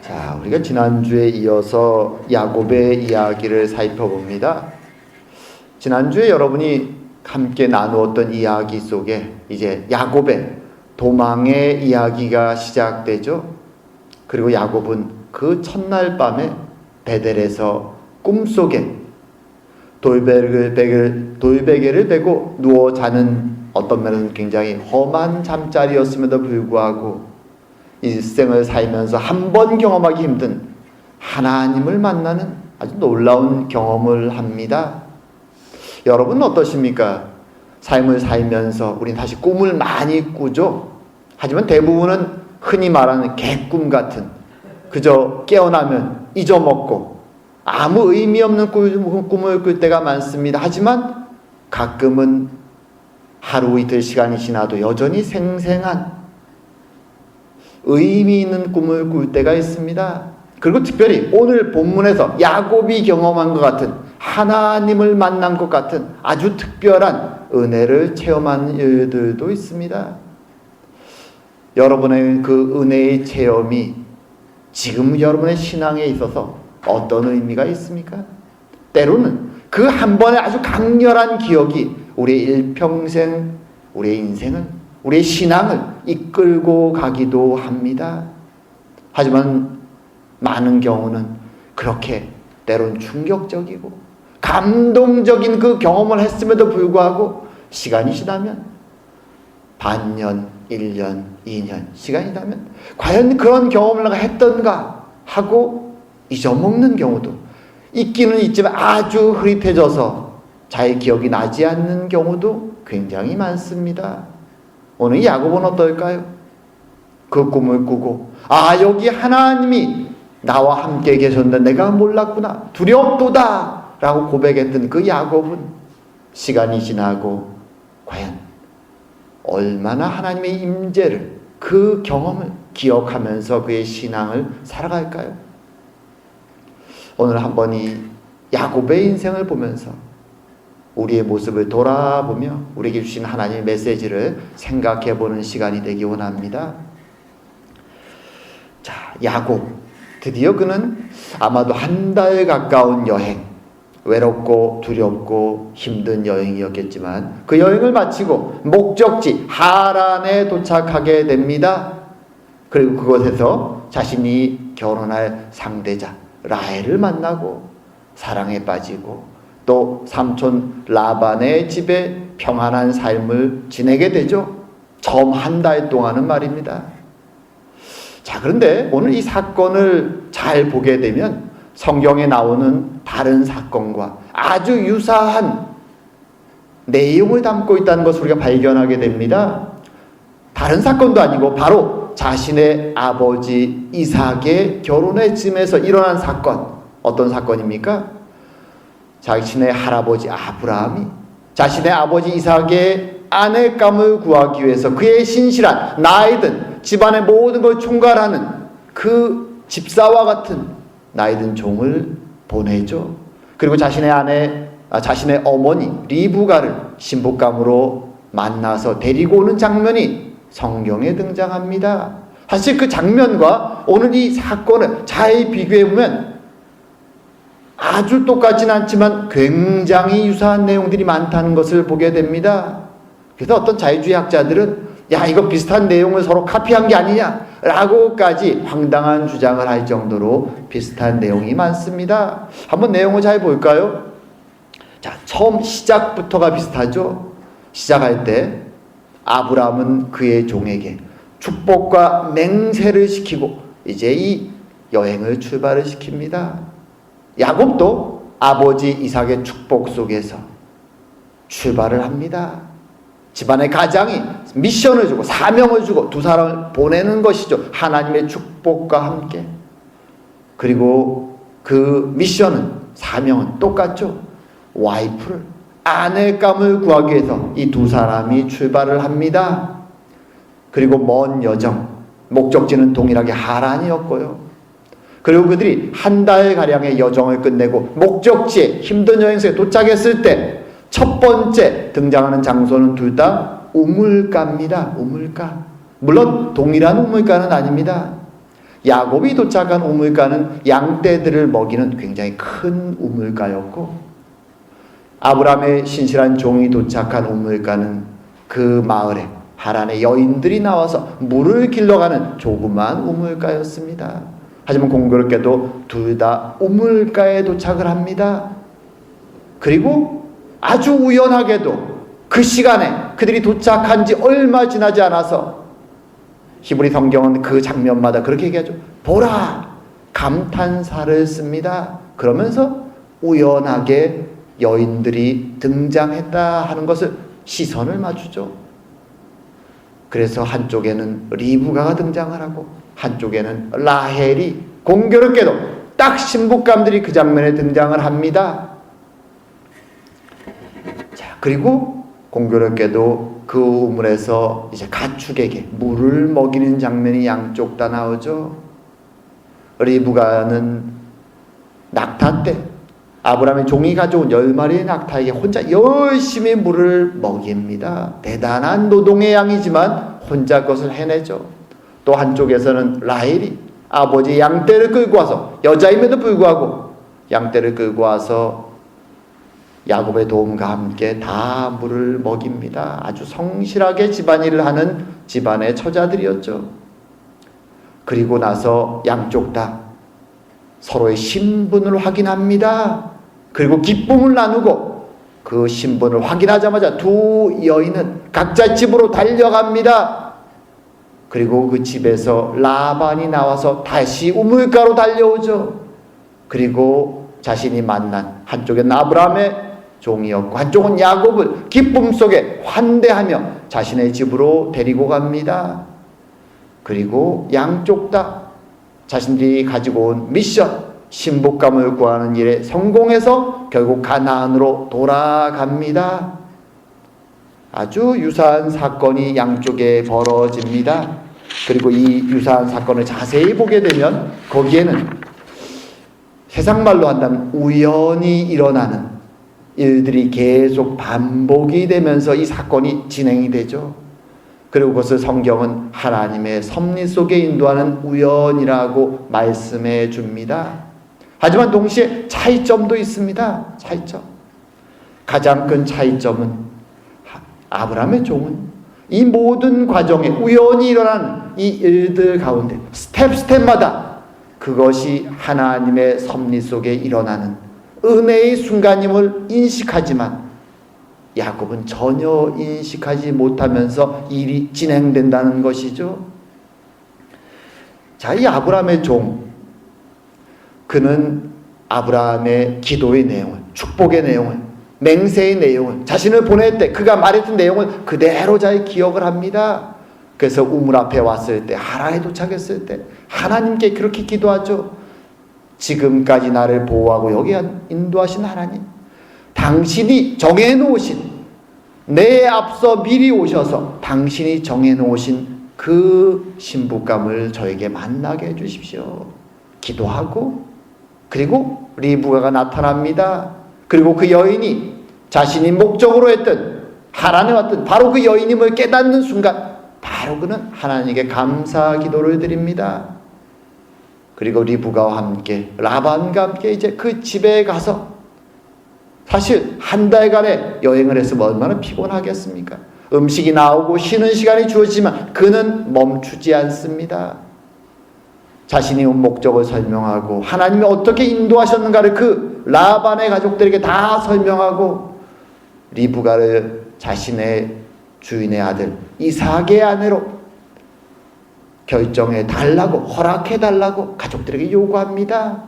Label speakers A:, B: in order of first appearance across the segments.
A: 자, 우리가 지난주에 이어서 야곱의 이야기를 살펴봅니다. 지난주에 여러분이 함께 나누었던 이야기 속에 이제 야곱의 도망의 이야기가 시작되죠. 그리고 야곱은 그 첫날 밤에 베델에서 꿈속에 돌베개를 베고 누워 자는 어떤 면에서는 굉장히 험한 잠자리였음에도 불구하고 일생을 살면서 한 번 경험하기 힘든 하나님을 만나는 아주 놀라운 경험을 합니다. 여러분은 어떠십니까? 삶을 살면서 우리는 사실 꿈을 많이 꾸죠. 하지만 대부분은 흔히 말하는 개꿈 같은, 그저 깨어나면 잊어먹고 아무 의미 없는 꿈을 꿀 때가 많습니다. 하지만 가끔은 하루 이틀 시간이 지나도 여전히 생생한 의미 있는 꿈을 꿀 때가 있습니다. 그리고 특별히 오늘 본문에서 야곱이 경험한 것 같은, 하나님을 만난 것 같은 아주 특별한 은혜를 체험한 일들도 있습니다. 여러분의 그 은혜의 체험이 지금 여러분의 신앙에 있어서 어떤 의미가 있습니까? 때로는 그 한 번의 아주 강렬한 기억이 우리의 일평생, 우리의 인생을, 우리의 신앙을 이끌고 가기도 합니다. 하지만 많은 경우는 그렇게 때론 충격적이고 감동적인 그 경험을 했음에도 불구하고 시간이 지나면 반년, 1년, 2년 시간이 지나면 과연 그런 경험을 내가 했던가 하고 잊어먹는 경우도 있기는 있지만 아주 흐릿해져서 잘 기억이 나지 않는 경우도 굉장히 많습니다. 오늘 야곱은 어떨까요? 그 꿈을 꾸고 여기 하나님이 나와 함께 계셨는데 내가 몰랐구나, 두렵도다 라고 고백했던 그 야곱은 시간이 지나고 과연 얼마나 하나님의 임재를, 그 경험을 기억하면서 그의 신앙을 살아갈까요? 오늘 한번 이 야곱의 인생을 보면서 우리의 모습을 돌아보며 우리에게 주신 하나님의 메시지를 생각해보는 시간이 되기 원합니다. 자, 야곱, 드디어 그는 아마도 한 달 가까운 여행, 외롭고 두렵고 힘든 여행이었겠지만 그 여행을 마치고 목적지 하란에 도착하게 됩니다. 그리고 그곳에서 자신이 결혼할 상대자 라헬을 만나고 사랑에 빠지고 또 삼촌 라반의 집에 평안한 삶을 지내게 되죠. 처음 한 달 동안은 말입니다. 자, 그런데 오늘 이 사건을 잘 보게 되면 성경에 나오는 다른 사건과 아주 유사한 내용을 담고 있다는 것을 우리가 발견하게 됩니다. 다른 사건도 아니고 바로 자신의 아버지 이삭의 결혼의 쯤에서 일어난 사건. 어떤 사건입니까? 자신의 할아버지 아브라함이 자신의 아버지 이삭의 아내감을 구하기 위해서 그의 신실한 나이든 집안의 모든 걸 총괄하는 그 집사와 같은 나이든 종을 보내죠. 그리고 자신의 어머니 리브가를 신부감으로 만나서 데리고 오는 장면이 성경에 등장합니다. 사실 그 장면과 오늘 이 사건을 잘 비교해보면 아주 똑같진 않지만 굉장히 유사한 내용들이 많다는 것을 보게 됩니다. 그래서 어떤 자유주의 학자들은 이거 비슷한 내용을 서로 카피한 게 아니냐라고까지 황당한 주장을 할 정도로 비슷한 내용이 많습니다. 한번 내용을 잘 볼까요? 자, 처음 시작부터가 비슷하죠. 시작할 때 아브라함은 그의 종에게 축복과 맹세를 시키고 이제 이 여행을 출발을 시킵니다. 야곱도 아버지 이삭의 축복 속에서 출발을 합니다. 집안의 가장이 미션을 주고 사명을 주고 두 사람을 보내는 것이죠. 하나님의 축복과 함께. 그리고 그 미션은, 사명은 똑같죠. 와이프를, 아내감을 구하기 위해서 이 두 사람이 출발을 합니다. 그리고 먼 여정, 목적지는 동일하게 하란이었고요. 그리고 그들이 한 달가량의 여정을 끝내고 목적지에 힘든 여행소에 도착했을 때 첫 번째 등장하는 장소는 둘 다 우물가입니다. 우물가. 물론 동일한 우물가는 아닙니다. 야곱이 도착한 우물가는 양떼들을 먹이는 굉장히 큰 우물가였고, 아브라함의 신실한 종이 도착한 우물가는 그 마을에 하란의 여인들이 나와서 물을 길러가는 조그만 우물가였습니다. 하지만 공교롭게도 둘 다 우물가에 도착을 합니다. 그리고 아주 우연하게도 그 시간에 그들이 도착한 지 얼마 지나지 않아서 히브리 성경은 그 장면마다 그렇게 얘기하죠. 보라! 감탄사를 씁니다. 그러면서 우연하게 여인들이 등장했다 하는 것을 시선을 맞추죠. 그래서 한쪽에는 리브가가 등장을 하고 한쪽에는 라헬이 공교롭게도 딱 신부감들이 그 장면에 등장을 합니다. 자, 그리고 공교롭게도 그 우물에서 이제 가축에게 물을 먹이는 장면이 양쪽 다 나오죠. 리브가는 낙타 때 아브라함의 종이 가져온 10마리의 낙타에게 혼자 열심히 물을 먹입니다. 대단한 노동의 양이지만 혼자 그것을 해내죠. 또 한쪽에서는 라헬이 아버지 양떼를 끌고 와서, 여자임에도 불구하고 양떼를 끌고 와서 야곱의 도움과 함께 다 물을 먹입니다. 아주 성실하게 집안일을 하는 집안의 처자들이었죠. 그리고 나서 양쪽 다 서로의 신분을 확인합니다. 그리고 기쁨을 나누고 그 신분을 확인하자마자 두 여인은 각자 집으로 달려갑니다. 그리고 그 집에서 라반이 나와서 다시 우물가로 달려오죠. 그리고 자신이 만난, 한쪽은 아브라함의 종이었고 한쪽은 야곱을 기쁨 속에 환대하며 자신의 집으로 데리고 갑니다. 그리고 양쪽 다 자신들이 가지고 온 미션, 신부감을 구하는 일에 성공해서 결국 가나안으로 돌아갑니다. 아주 유사한 사건이 양쪽에 벌어집니다. 그리고 이 유사한 사건을 자세히 보게 되면 거기에는 세상 말로 한다면 우연히 일어나는 일들이 계속 반복이 되면서 이 사건이 진행이 되죠. 그리고 그것을 성경은 하나님의 섭리 속에 인도하는 우연이라고 말씀해 줍니다. 하지만 동시에 차이점도 있습니다. 차이점. 가장 큰 차이점은 아브라함의 종은 이 모든 과정에 우연히 일어난 이 일들 가운데 스텝마다 그것이 하나님의 섭리 속에 일어나는 은혜의 순간임을 인식하지만 야곱은 전혀 인식하지 못하면서 일이 진행된다는 것이죠. 자, 이 아브라함의 종, 그는 아브라함의 기도의 내용을, 축복의 내용을, 맹세의 내용을, 자신을 보낼 때 그가 말했던 내용을 그대로 잘 기억을 합니다. 그래서 우물 앞에 왔을 때, 하란에 도착했을 때 하나님께 그렇게 기도하죠. 지금까지 나를 보호하고 여기 인도하신 하나님, 당신이 정해놓으신, 내 앞서 미리 오셔서 당신이 정해놓으신 그 신부감을 저에게 만나게 해주십시오. 기도하고, 그리고 리브가가 나타납니다. 그리고 그 여인이 자신이 목적으로 했던, 하란에 왔던 바로 그 여인임을 깨닫는 순간 바로 그는 하나님께 감사 기도를 드립니다. 그리고 리브가와 함께, 라반과 함께 이제 그 집에 가서, 사실 한 달간의 여행을 했으면 얼마나 피곤하겠습니까? 음식이 나오고 쉬는 시간이 주어지지만 그는 멈추지 않습니다. 자신이 온 목적을 설명하고 하나님이 어떻게 인도하셨는가를 그 라반의 가족들에게 다 설명하고, 리브가를 자신의 주인의 아들 이삭의 아내로 결정해 달라고, 허락해 달라고 가족들에게 요구합니다.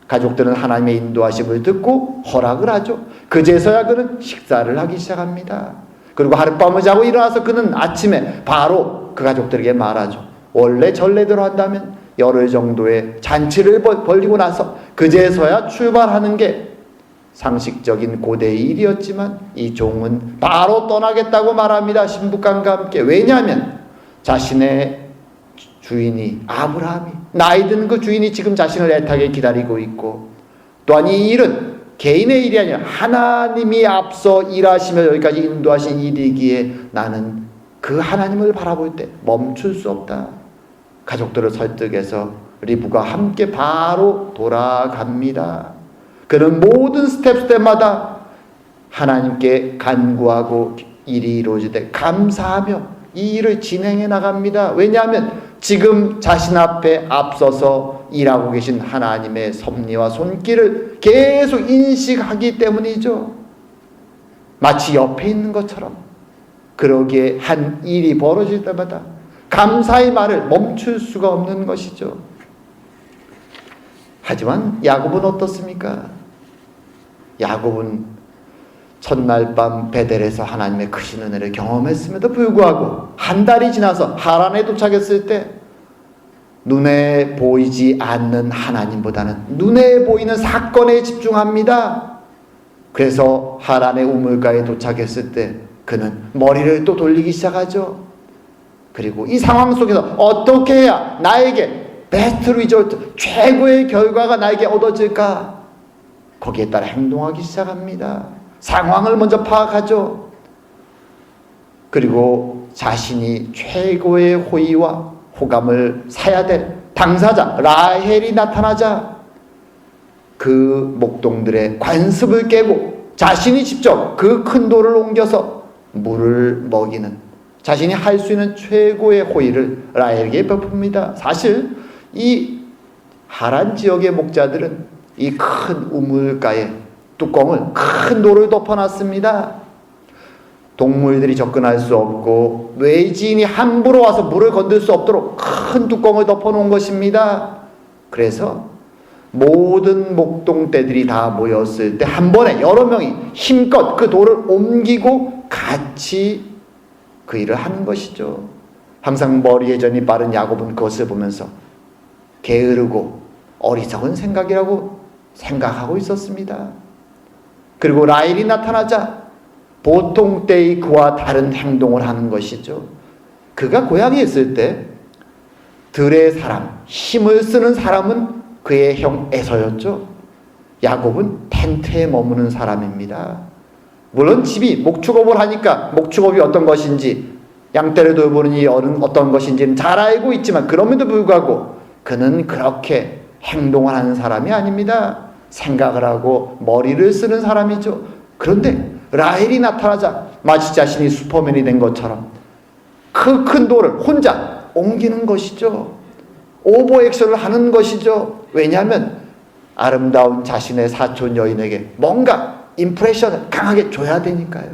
A: 가족들은 하나님의 인도하심을 듣고 허락을 하죠. 그제서야 그는 식사를 하기 시작합니다. 그리고 하룻밤을 자고 일어나서 그는 아침에 바로 그 가족들에게 말하죠. 원래 전례대로 한다면 열흘 정도의 잔치를 벌리고 나서 그제서야 출발하는 게 상식적인 고대의 일이었지만 이 종은 바로 떠나겠다고 말합니다. 신부감과 함께. 왜냐하면 자신의 주인이, 아브라함이, 나이 든 그 주인이 지금 자신을 애타게 기다리고 있고, 또한 이 일은 개인의 일이 아니라 하나님이 앞서 일하시며 여기까지 인도하신 일이기에 나는 그 하나님을 바라볼 때 멈출 수 없다. 가족들을 설득해서 리브가 함께 바로 돌아갑니다. 그는 모든 스텝마다 하나님께 간구하고 일이 이루어지되 감사하며 이 일을 진행해 나갑니다. 왜냐하면 지금 자신 앞에 앞서서 일하고 계신 하나님의 섭리와 손길을 계속 인식하기 때문이죠. 마치 옆에 있는 것처럼. 그러기에 한 일이 벌어질 때마다 감사의 말을 멈출 수가 없는 것이죠. 하지만 야곱은 어떻습니까? 야곱은 첫날 밤 베델에서 하나님의 크신 은혜를 경험했음에도 불구하고 한 달이 지나서 하란에 도착했을 때 눈에 보이지 않는 하나님보다는 눈에 보이는 사건에 집중합니다. 그래서 하란의 우물가에 도착했을 때 그는 머리를 또 돌리기 시작하죠. 그리고 이 상황 속에서 어떻게 해야 나에게 베스트 리졸트, 최고의 결과가 나에게 얻어질까? 거기에 따라 행동하기 시작합니다. 상황을 먼저 파악하죠. 그리고 자신이 최고의 호의와 호감을 사야 될 당사자 라헬이 나타나자 그 목동들의 관습을 깨고 자신이 직접 그 큰 돌을 옮겨서 물을 먹이는, 자신이 할 수 있는 최고의 호의를 라헬에게 베풉니다. 사실 이 하란 지역의 목자들은 이 큰 우물가에 뚜껑을 큰 돌을 덮어놨습니다. 동물들이 접근할 수 없고 외지인이 함부로 와서 물을 건들 수 없도록 큰 뚜껑을 덮어놓은 것입니다. 그래서 모든 목동떼들이 다 모였을 때 한 번에 여러 명이 힘껏 그 돌을 옮기고 같이 그 일을 하는 것이죠. 항상 머리 회전이 빠른 야곱은 그것을 보면서 게으르고 어리석은 생각이라고 생각하고 있었습니다. 그리고 라헬이 나타나자 보통 때의 그와 다른 행동을 하는 것이죠. 그가 고향에 있을 때 들의 사람, 힘을 쓰는 사람은 그의 형 에서였죠. 야곱은 텐트에 머무는 사람입니다. 물론 집이 목축업을 하니까 목축업이 어떤 것인지, 양떼를 돌보는 이 어떤 것인지는 잘 알고 있지만 그럼에도 불구하고 그는 그렇게 행동을 하는 사람이 아닙니다. 생각을 하고 머리를 쓰는 사람이죠. 그런데 라헬이 나타나자 마치 자신이 슈퍼맨이 된 것처럼 그 큰 돌을 혼자 옮기는 것이죠. 오버액션을 하는 것이죠. 왜냐하면 아름다운 자신의 사촌 여인에게 뭔가 임프레션을 강하게 줘야 되니까요.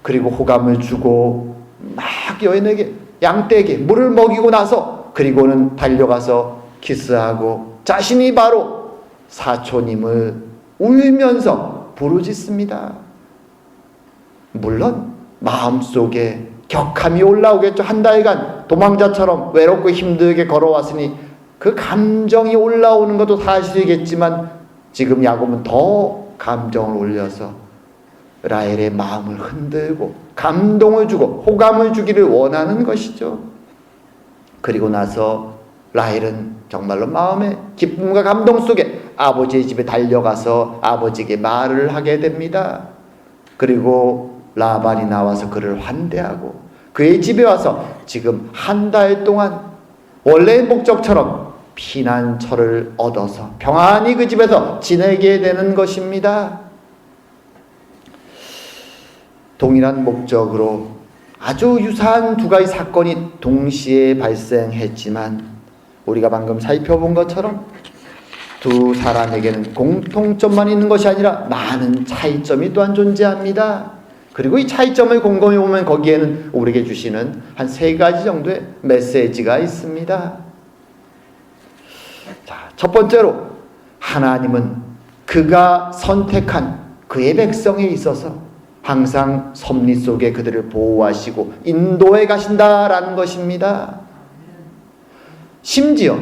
A: 그리고 호감을 주고 막 여인에게, 양떼에게 물을 먹이고 나서 그리고는 달려가서 키스하고 자신이 바로 사촌임을 울면서 부르짖습니다. 물론 마음속에 격함이 올라오겠죠. 한 달간 도망자처럼 외롭고 힘들게 걸어왔으니 그 감정이 올라오는 것도 사실이겠지만 지금 야곱은 더 감정을 올려서 라헬의 마음을 흔들고 감동을 주고 호감을 주기를 원하는 것이죠. 그리고 나서 라헬은 정말로 마음의 기쁨과 감동 속에 아버지의 집에 달려가서 아버지에게 말을 하게 됩니다. 그리고 라반이 나와서 그를 환대하고 그의 집에 와서 지금 한 달 동안 원래의 목적처럼 피난처를 얻어서 평안히 그 집에서 지내게 되는 것입니다. 동일한 목적으로 아주 유사한 두 가지 사건이 동시에 발생했지만 우리가 방금 살펴본 것처럼 두 사람에게는 공통점만 있는 것이 아니라 많은 차이점이 또한 존재합니다. 그리고 이 차이점을 곰곰이 보면 거기에는 우리에게 주시는 한 3가지 정도의 메시지가 있습니다. 자, 첫 번째로 하나님은 그가 선택한 그의 백성에 있어서 항상 섭리 속에 그들을 보호하시고 인도해 가신다라는 것입니다. 심지어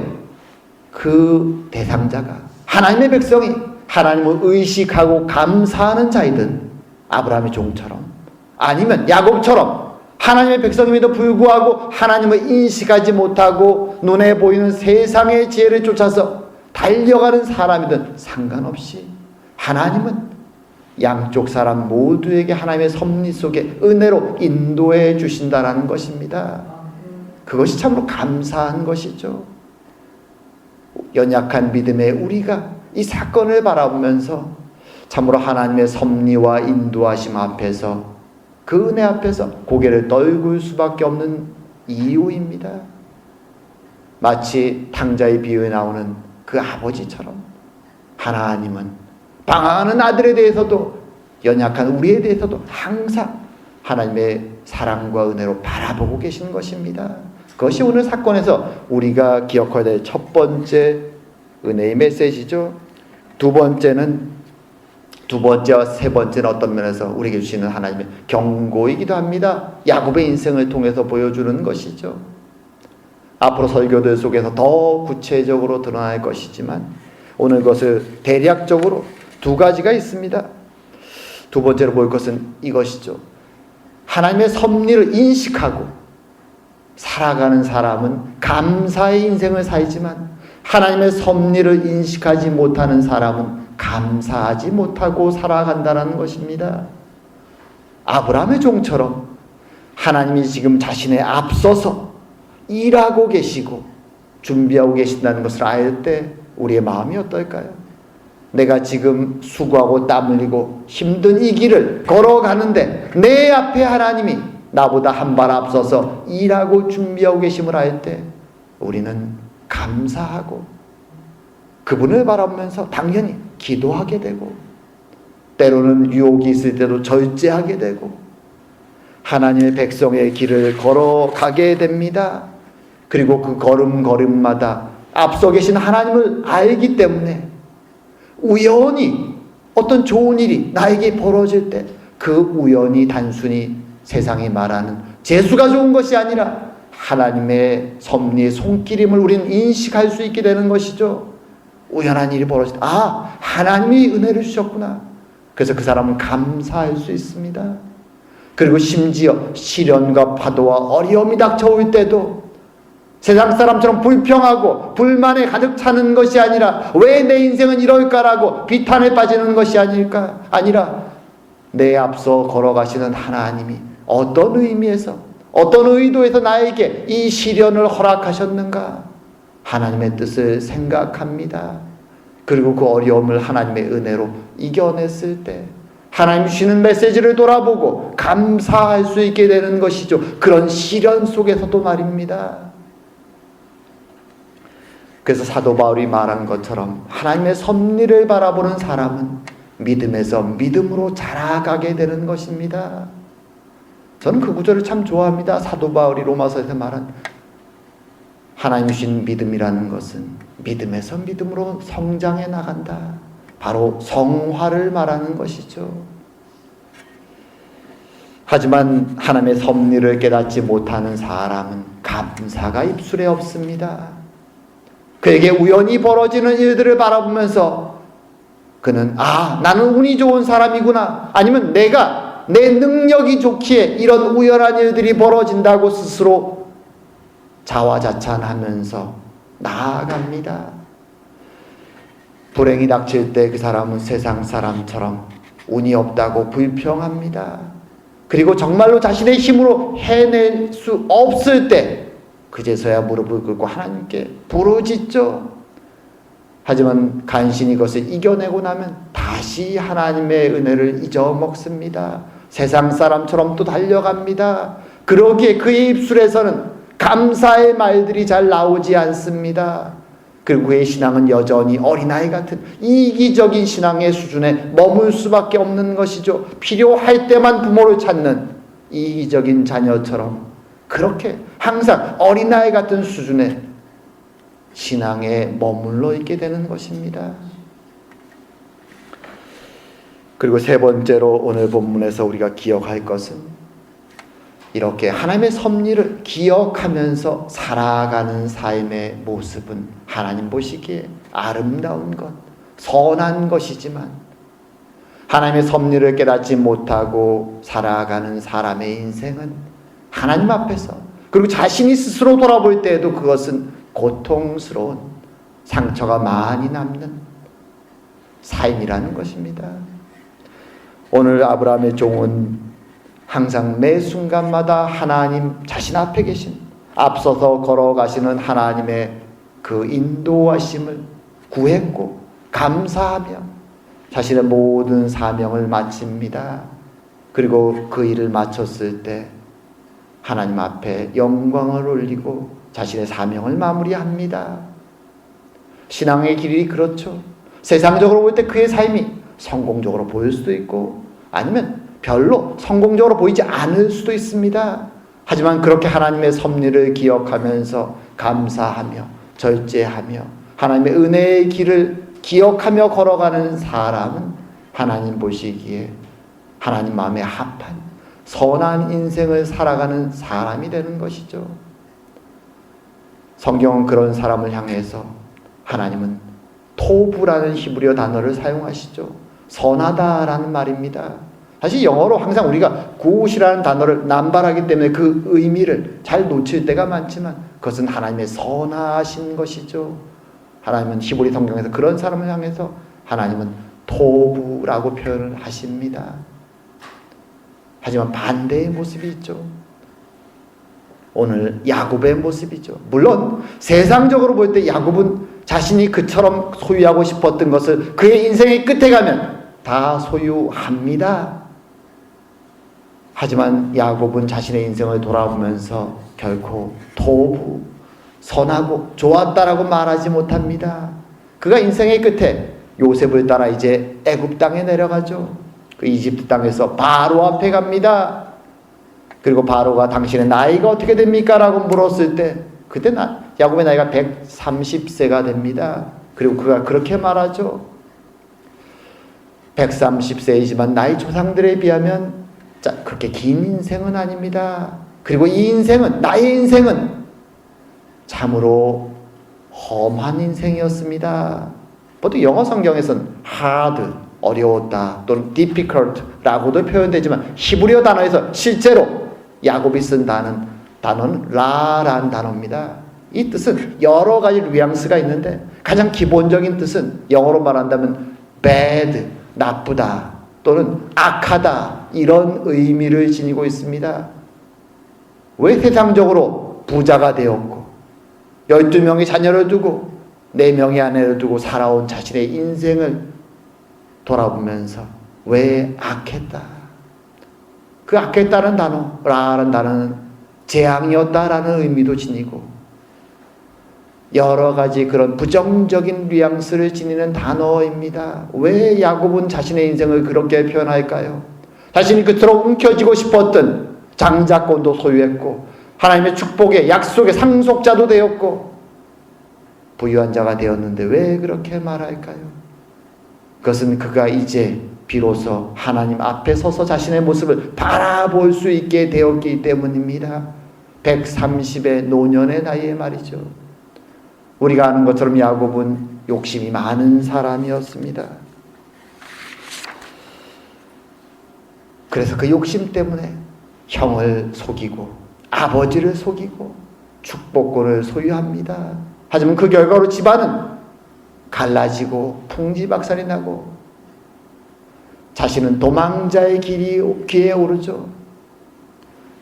A: 그 대상자가 하나님의 백성이 하나님을 의식하고 감사하는 자이든 아브라함의 종처럼 아니면 야곱처럼 하나님의 백성임에도 불구하고 하나님을 인식하지 못하고 눈에 보이는 세상의 지혜를 쫓아서 달려가는 사람이든 상관없이 하나님은 양쪽 사람 모두에게 하나님의 섭리 속에 은혜로 인도해 주신다라는 것입니다. 그것이 참으로 감사한 것이죠. 연약한 믿음의 우리가 이 사건을 바라보면서 참으로 하나님의 섭리와 인도하심 앞에서, 그 은혜 앞에서 고개를 떨굴 수밖에 없는 이유입니다. 마치 탕자의 비유에 나오는 그 아버지처럼 하나님은 방황하는 아들에 대해서도, 연약한 우리에 대해서도 항상 하나님의 사랑과 은혜로 바라보고 계시는 것입니다. 그것이 오늘 사건에서 우리가 기억해야 될 첫 번째 은혜의 메시지죠. 두 번째와 세 번째는 어떤 면에서 우리에게 주시는 하나님의 경고이기도 합니다. 야곱의 인생을 통해서 보여주는 것이죠. 앞으로 설교들 속에서 더 구체적으로 드러날 것이지만 오늘 그것을 대략적으로 두 가지가 있습니다. 두 번째로 볼 것은 이것이죠. 하나님의 섭리를 인식하고 살아가는 사람은 감사의 인생을 살지만, 하나님의 섭리를 인식하지 못하는 사람은 감사하지 못하고 살아간다는 것입니다. 아브라함의 종처럼 하나님이 지금 자신에 앞서서 일하고 계시고 준비하고 계신다는 것을 알 때 우리의 마음이 어떨까요? 내가 지금 수고하고 땀 흘리고 힘든 이 길을 걸어가는데 내 앞에 하나님이 나보다 한 발 앞서서 일하고 준비하고 계심을 알 때 우리는 감사하고 그분을 바라보면서 당연히 기도하게 되고, 때로는 유혹이 있을 때도 절제하게 되고, 하나님의 백성의 길을 걸어가게 됩니다. 그리고 그 걸음걸음마다 앞서 계신 하나님을 알기 때문에 우연히 어떤 좋은 일이 나에게 벌어질 때 그 우연이 단순히 세상이 말하는 재수가 좋은 것이 아니라 하나님의 섭리의 손길임을 우리는 인식할 수 있게 되는 것이죠. 우연한 일이 벌어질 때 하나님이 은혜를 주셨구나. 그래서 그 사람은 감사할 수 있습니다. 그리고 심지어 시련과 파도와 어려움이 닥쳐올 때도 세상 사람처럼 불평하고 불만에 가득 차는 것이 아니라 왜 내 인생은 이럴까라고 비탄에 빠지는 것이 아니라 내 앞서 걸어가시는 하나님이 어떤 의미에서, 어떤 의도에서 나에게 이 시련을 허락하셨는가, 하나님의 뜻을 생각합니다. 그리고 그 어려움을 하나님의 은혜로 이겨냈을 때 하나님 주시는 메시지를 돌아보고 감사할 수 있게 되는 것이죠. 그런 시련 속에서도 말입니다. 그래서 사도 바울이 말한 것처럼 하나님의 섭리를 바라보는 사람은 믿음에서 믿음으로 자라가게 되는 것입니다. 저는 그 구절을 참 좋아합니다. 사도 바울이 로마서에서 말한 하나님 주신 믿음이라는 것은 믿음에서 믿음으로 성장해 나간다. 바로 성화를 말하는 것이죠. 하지만 하나님의 섭리를 깨닫지 못하는 사람은 감사가 입술에 없습니다. 그에게 우연히 벌어지는 일들을 바라보면서 그는 나는 운이 좋은 사람이구나, 아니면 내가 내 능력이 좋기에 이런 우연한 일들이 벌어진다고 스스로 자화자찬하면서 나아갑니다. 불행이 닥칠 때 그 사람은 세상 사람처럼 운이 없다고 불평합니다. 그리고 정말로 자신의 힘으로 해낼 수 없을 때 그제서야 무릎을 꿇고 하나님께 부르짖죠. 하지만 간신히 그것을 이겨내고 나면 다시 하나님의 은혜를 잊어먹습니다. 세상 사람처럼 또 달려갑니다. 그러기에 그의 입술에서는 감사의 말들이 잘 나오지 않습니다. 그리고 그의 신앙은 여전히 어린아이 같은 이기적인 신앙의 수준에 머물 수밖에 없는 것이죠. 필요할 때만 부모를 찾는 이기적인 자녀처럼 그렇게 항상 어린아이 같은 수준의 신앙에 머물러 있게 되는 것입니다. 그리고 세 번째로 오늘 본문에서 우리가 기억할 것은 이렇게 하나님의 섭리를 기억하면서 살아가는 삶의 모습은 하나님 보시기에 아름다운 것, 선한 것이지만 하나님의 섭리를 깨닫지 못하고 살아가는 사람의 인생은 하나님 앞에서, 그리고 자신이 스스로 돌아볼 때에도 그것은 고통스러운, 상처가 많이 남는 삶이라는 것입니다. 오늘 아브라함의 종은 항상 매 순간마다 하나님 자신 앞에 계신 앞서서 걸어가시는 하나님의 그 인도하심을 구했고 감사하며 자신의 모든 사명을 마칩니다. 그리고 그 일을 마쳤을 때 하나님 앞에 영광을 올리고 자신의 사명을 마무리합니다. 신앙의 길이 그렇죠. 세상적으로 볼 때 그의 삶이 성공적으로 보일 수도 있고 아니면 별로 성공적으로 보이지 않을 수도 있습니다. 하지만 그렇게 하나님의 섭리를 기억하면서 감사하며 절제하며 하나님의 은혜의 길을 기억하며 걸어가는 사람은 하나님 보시기에 하나님 마음에 합한 선한 인생을 살아가는 사람이 되는 것이죠. 성경은 그런 사람을 향해서 하나님은 토부라는 히브리어 단어를 사용하시죠. 선하다라는 말입니다. 사실 영어로 항상 우리가 굿이라는 단어를 남발하기 때문에 그 의미를 잘 놓칠 때가 많지만 그것은 하나님의 선하신 것이죠. 하나님은 히브리 성경에서 그런 사람을 향해서 하나님은 토부라고 표현을 하십니다. 하지만 반대의 모습이 있죠. 오늘 야곱의 모습이죠. 물론 세상적으로 볼 때 야곱은 자신이 그처럼 소유하고 싶었던 것을 그의 인생의 끝에 가면 다 소유합니다. 하지만 야곱은 자신의 인생을 돌아보면서 결코 토부, 선하고 좋았다라고 말하지 못합니다. 그가 인생의 끝에 요셉을 따라 이제 애굽 땅에 내려가죠. 그 이집트 땅에서 바로 앞에 갑니다. 그리고 바로가 당신의 나이가 어떻게 됩니까? 라고 물었을 때 그때 야곱의 나이가 130세가 됩니다. 그리고 그가 그렇게 말하죠. 130세이지만 나의 조상들에 비하면 그렇게 긴 인생은 아닙니다. 그리고 이 인생은 나의 인생은 참으로 험한 인생이었습니다. 보통 영어 성경에서는 hard, 어려웠다 또는 difficult라고도 표현되지만 히브리어 단어에서 실제로 야곱이 쓴 단어는 라라는 단어입니다. 이 뜻은 여러 가지 뉘앙스가 있는데 가장 기본적인 뜻은 영어로 말한다면 bad, 나쁘다 또는 악하다 이런 의미를 지니고 있습니다. 왜 세상적으로 부자가 되었고 12명의 자녀를 두고 4명의 아내를 두고 살아온 자신의 인생을 돌아보면서 왜 악했다. 그 악했다는 단어, 라는 단어는 재앙이었다라는 의미도 지니고 여러 가지 그런 부정적인 뉘앙스를 지니는 단어입니다. 왜 야곱은 자신의 인생을 그렇게 표현할까요? 자신이 그토록 움켜쥐고 싶었던 장자권도 소유했고 하나님의 축복의 약속의 상속자도 되었고 부유한 자가 되었는데 왜 그렇게 말할까요? 그것은 그가 이제 비로소 하나님 앞에 서서 자신의 모습을 바라볼 수 있게 되었기 때문입니다. 130의 노년의 나이에 말이죠. 우리가 아는 것처럼 야곱은 욕심이 많은 사람이었습니다. 그래서 그 욕심 때문에 형을 속이고 아버지를 속이고 축복권을 소유합니다. 하지만 그 결과로 집안은 갈라지고 풍지박산이 나고 자신은 도망자의 길에 오르죠.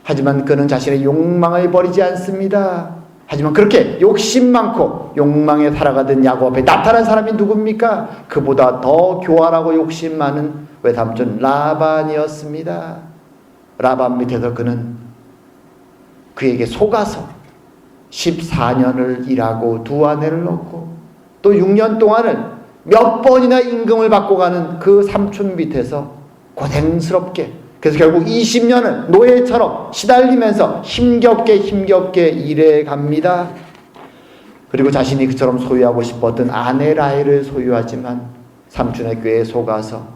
A: 하지만 그는 자신의 욕망을 버리지 않습니다. 하지만 그렇게 욕심 많고 욕망에 살아가던 야곱 앞에 나타난 사람이 누굽니까? 그보다 더 교활하고 욕심 많은 외삼촌 라반이었습니다. 라반 밑에서 그는 그에게 속아서 14년을 일하고 2 아내를 얻고 또 6년 동안을 몇 번이나 임금을 받고 가는 그 삼촌 밑에서 고생스럽게 그래서 결국 20년을 노예처럼 시달리면서 힘겹게 일해 갑니다. 그리고 자신이 그처럼 소유하고 싶었던 아내 라헬을 소유하지만 삼촌의 꾀에 속아서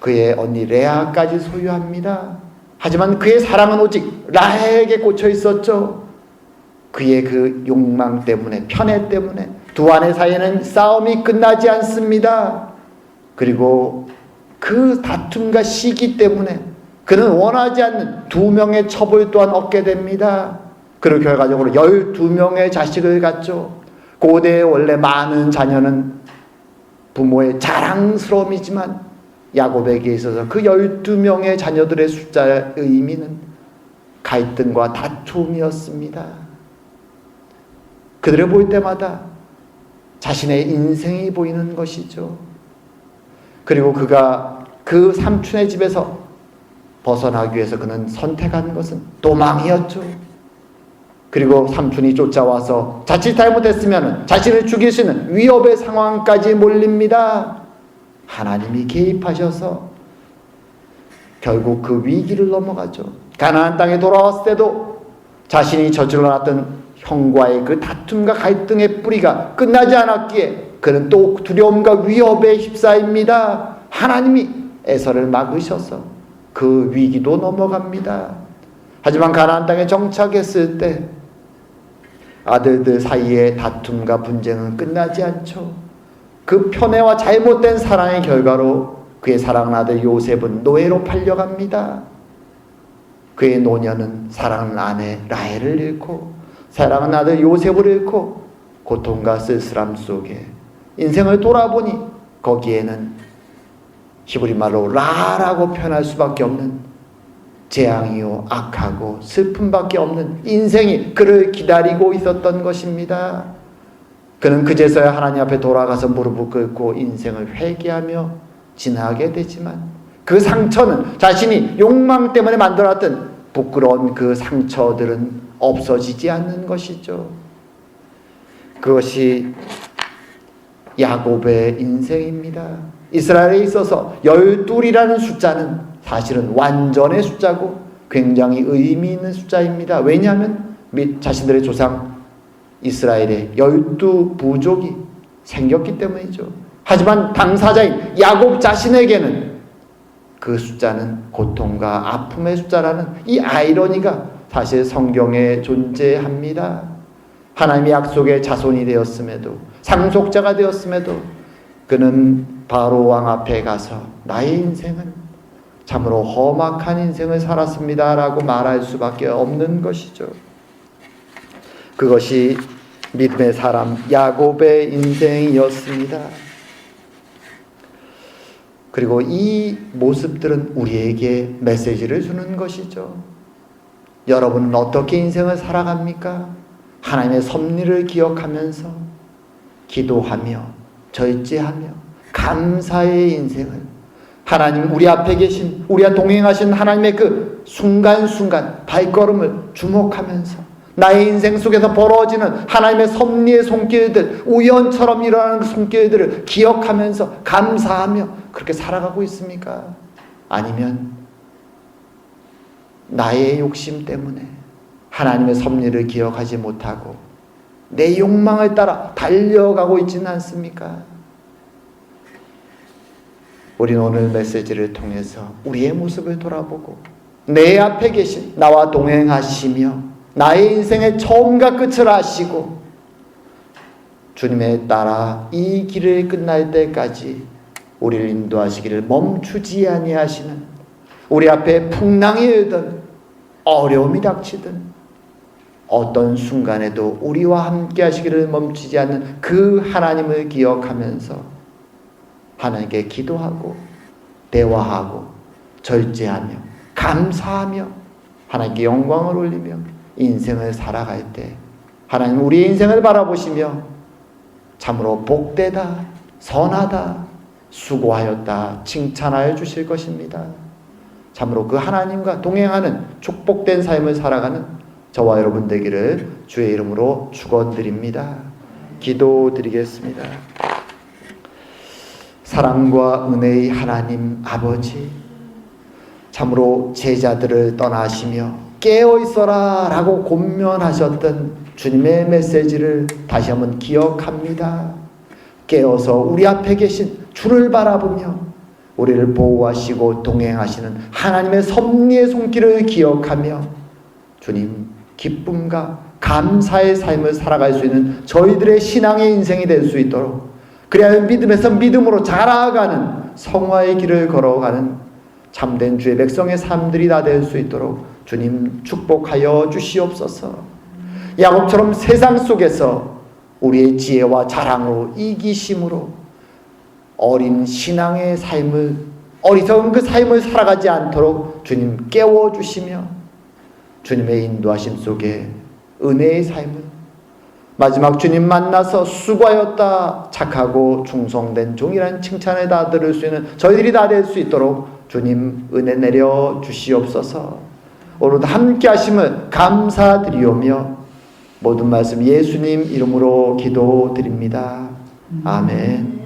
A: 그의 언니 레아까지 소유합니다. 하지만 그의 사랑은 오직 라헬에게 꽂혀 있었죠. 그의 그 욕망 때문에 편애 때문에 2 아내 사이에는 싸움이 끝나지 않습니다. 그리고 그 다툼과 시기 때문에 그는 원하지 않는 2명의 첩을 또한 얻게 됩니다. 그리고 결과적으로 12명의 자식을 갖죠. 고대에 원래 많은 자녀는 부모의 자랑스러움이지만 야곱에게 있어서 그 12명의 자녀들의 숫자의 의미는 갈등과 다툼이었습니다. 그들을 볼 때마다 자신의 인생이 보이는 것이죠. 그리고 그가 그 삼촌의 집에서 벗어나기 위해서 그는 선택한 것은 도망이었죠. 그리고 삼촌이 쫓아와서 자칫 잘못했으면 자신을 죽일 수 있는 위협의 상황까지 몰립니다. 하나님이 개입하셔서 결국 그 위기를 넘어가죠. 가나안 땅에 돌아왔을 때도 자신이 저질러놨던 형과의 그 다툼과 갈등의 뿌리가 끝나지 않았기에 그는 또 두려움과 위협에 휩싸입니다. 하나님이 에서를 막으셔서 그 위기도 넘어갑니다. 하지만 가나안 땅에 정착했을 때 아들들 사이의 다툼과 분쟁은 끝나지 않죠. 그 편애와 잘못된 사랑의 결과로 그의 사랑하는 아들 요셉은 노예로 팔려갑니다. 그의 노년은 사랑하는 아내 라헬을 잃고 사랑하는 아들 요셉을 잃고 고통과 쓸쓸함 속에 인생을 돌아보니 거기에는 히브리 말로 라라고 표현할 수밖에 없는 재앙이요 악하고 슬픔밖에 없는 인생이 그를 기다리고 있었던 것입니다. 그는 그제서야 하나님 앞에 돌아가서 무릎을 꿇고 인생을 회개하며 지나게 되지만 그 상처는 자신이 욕망 때문에 만들어놨던 부끄러운 그 상처들은 없어지지 않는 것이죠. 그것이 야곱의 인생입니다. 이스라엘에 있어서 12이라는 숫자는 사실은 완전의 숫자고 굉장히 의미 있는 숫자입니다. 왜냐하면 자신들의 조상 이스라엘의 12부족이 생겼기 때문이죠. 하지만 당사자인 야곱 자신에게는 그 숫자는 고통과 아픔의 숫자라는 이 아이러니가 사실 성경에 존재합니다. 하나님의 약속의 자손이 되었음에도 상속자가 되었음에도 그는 바로 왕 앞에 가서 나의 인생은 참으로 험악한 인생을 살았습니다 라고 말할 수밖에 없는 것이죠. 그것이 믿음의 사람 야곱의 인생이었습니다. 그리고 이 모습들은 우리에게 메시지를 주는 것이죠. 여러분은 어떻게 인생을 살아갑니까? 하나님의 섭리를 기억하면서 기도하며 절제하며 감사의 인생을 하나님 우리 앞에 계신 우리와 동행하신 하나님의 그 순간순간 발걸음을 주목하면서 나의 인생 속에서 벌어지는 하나님의 섭리의 손길들 우연처럼 일어나는 그 손길들을 기억하면서 감사하며 그렇게 살아가고 있습니까? 아니면 나의 욕심 때문에 하나님의 섭리를 기억하지 못하고 내 욕망을 따라 달려가고 있지는 않습니까? 우리는 오늘 메시지를 통해서 우리의 모습을 돌아보고 내 앞에 계신 나와 동행하시며 나의 인생의 처음과 끝을 아시고 주님에 따라 이 길을 끝날 때까지 우리를 인도하시기를 멈추지 아니하시는 우리 앞에 풍랑이 일든 어려움이 닥치든 어떤 순간에도 우리와 함께 하시기를 멈추지 않는 그 하나님을 기억하면서 하나님께 기도하고 대화하고 절제하며 감사하며 하나님께 영광을 올리며 인생을 살아갈 때 하나님 우리의 인생을 바라보시며 참으로 복되다 선하다 수고하였다 칭찬하여 주실 것입니다. 참으로 그 하나님과 동행하는 축복된 삶을 살아가는 저와 여러분 되기를 주의 이름으로 축원드립니다. 기도드리겠습니다. 사랑과 은혜의 하나님 아버지, 참으로 제자들을 떠나시며 깨어있어라 라고 권면하셨던 주님의 메시지를 다시 한번 기억합니다. 깨어서 우리 앞에 계신 주를 바라보며 우리를 보호하시고 동행하시는 하나님의 섭리의 손길을 기억하며 주님 기쁨과 감사의 삶을 살아갈 수 있는 저희들의 신앙의 인생이 될 수 있도록 그래야 믿음에서 믿음으로 자라가는 성화의 길을 걸어가는 참된 주의 백성의 삶들이 다 될 수 있도록 주님 축복하여 주시옵소서. 야곱처럼 세상 속에서 우리의 지혜와 자랑으로 이기심으로 어린 신앙의 삶을 어리석은 그 삶을 살아가지 않도록 주님 깨워주시며 주님의 인도하심 속에 은혜의 삶을 마지막 주님 만나서 수고하였다, 착하고 충성된 종이라는 칭찬을 다 들을 수 있는 저희들이 다 될 수 있도록 주님 은혜 내려 주시옵소서. 오늘도 함께 하심을 감사드리오며 모든 말씀 예수님 이름으로 기도드립니다. 아멘.